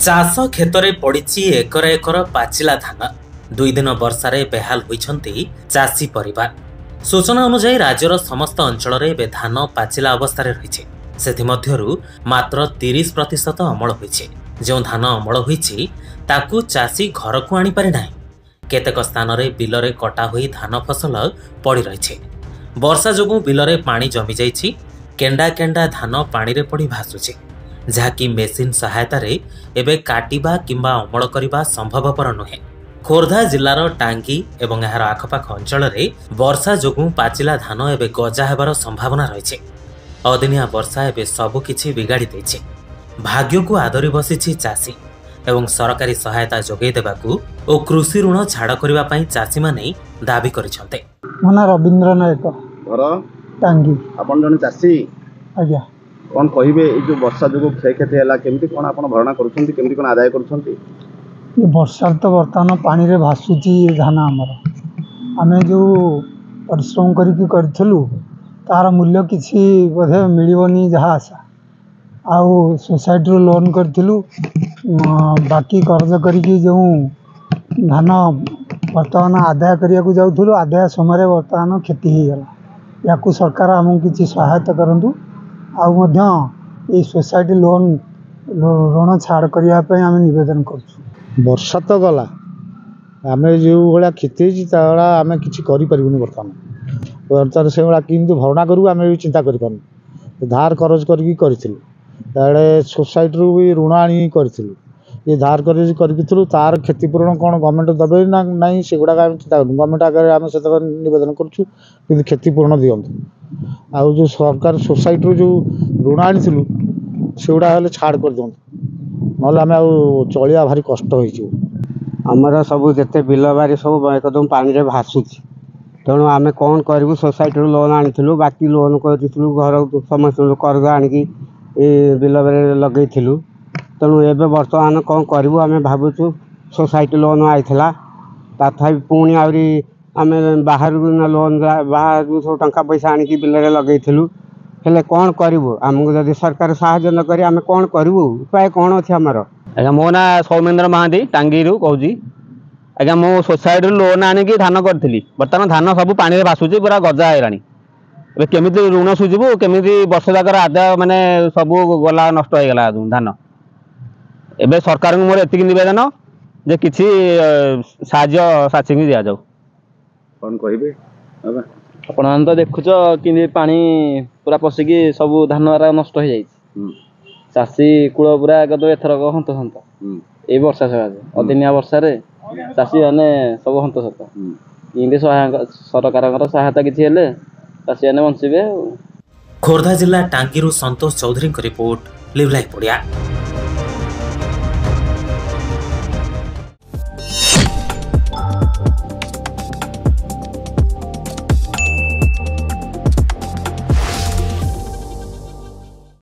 चाष क्षेत्र में पड़ी एकर एकर पाचिला धान। 2 दिन वर्षार बेहाल होइछंती चाषी परिवार। सूचना अनुसार राज्यर समस्त अंचल में धान पाचिला अवस्था रही से मात्र 30% अमल होइछे। जो धान अमल होइछि ताकू चाषी घर को आनी पारि नाही। केतेक स्थान में बिल रे कटा हुई धान फसल पड़ी रही। वर्षा जोगु बिल रे पानी जमी जाइछि। केंडा केंडा धान पानी रे पड़ी भासुछि, जहाँकि मेसीन सहायता रे एबे काटिबा किंबा अमल करिबा संभवपर नुहे। खोर्धा जिलार टांगी एवं एहार आखपाख अंचल रे वर्षा जोगु पाचिला धान एबे गजा हेबार संभावना रही। अदिनिया वर्षा एबे सबु किछि बिगाड़ी दैछि। भाग्य को आदरी बसिछि चाषी एवं सरकारी सहायता जोगै देबाकू ओ कृषि ऋण छाड़ करबा पई चाषी माने दाबी करिसंते। मना रविंद्र नायक घर टांगी। आपण जने चाषी आज्ञा कौन कहिबे ए जो वर्षा जो क्षयक्षति है केमती कौन आपण भरणा करुछंती केमती कौन आदाय करुछंती? ये वर्षा तो बर्तमान पानी रे भासुची धान आमर आमे जो परिश्रम करिकी करथलु तार मूल्य किछि बोधे मिलिबनी जहा आशा आउ सोसाइटी रो लोन करथलु बाकी कर्ज करिकी जो धान बर्तमान आदाय करिया को जाउथलु आदाय समय बर्तमान क्षति ही गला। याकू सरकार हमकु किछि सहायता करंतु आउ मध्य ए सोसाइटी लोन ऋण छाड़ करिया पे आमे निवेदन करछु। वर्षा तो गला आमे जो भला खेती ताला आमे किछि करि परिबुनी। बर्तमान से भला किंतु भरणा करू आमे भी चिंता करि पानु। धार खर्च करके करथिलु ताले सोसाइटी रू भी ऋण आनी करथिलु। ये धार करथिलु तार क्षतिपूरण कोन गवर्नमेंट दबे ना नहीं सेगुडा आमे चिंता करू। गवर्नमेंट आगे आमे से निवेदन करछु किंतु क्षतिपूरण दियंतु। आउ जो सरकार सोसाइटी रू जो ऋण आनीथिलु सेगुडा हेले छाड़ कर दियंतु नले आमे आउ चलिया भारी कष्ट होइछु। आमर सब जेते बिल बारी सब एकदम पानी रे भासुची। तेणु आमे कौन करू सोसाइटी लोन आनीथिलु बाकी लोन करिथिलु घर समस्त कर्ज आनिकी ए बिल बारी लगेइथिलु। तेणु एबे वर्तमान कौन करू आमे भाबुछु सोसाइटी लोन आइथिला तथापि पुणी आउरी आमे बाहर लोन बाहर सब टंका पैसा आनिकी बिल रे लगेइथिलु। हेले कौन करू आमको जदि सरकार सहायता न करी आमे कौन करू उपाय कौन अछि हमर? आज्ञा मो ना सौमेन्द्र महांती टांगी कहूँ। आज्ञा मो सोसाइटी लोन आनिकी धान करी बर्तमान धान सब पानी रे भासुची पूरा गजा हैरानी। ए केमिति ऋण सुझिबु केमिति वर्ष जाकर आदाय माने सब गला नष्ट हो गला धान। एबे सरकार को मोर एतिक निवेदन जे किछि साहाय्य साचिंग दिया जाऊ। कौन कहिबे आपण तो देखुच कि पानी पूरा पशिकी सब धान नष्ट हो जाए। चाषी कूल पूरा एकदम एथरक हंत हंत ये वर्षा सकाशे अदिनिया वर्षा चाषी मैंने सब हंत सत इंग्लिश सरकार सहायता किसी हेले चाषी मैंने बंचे। खोर्धा जिला टांगी संतोष चौधरी रिपोर्ट लिव लाइव पड़िया।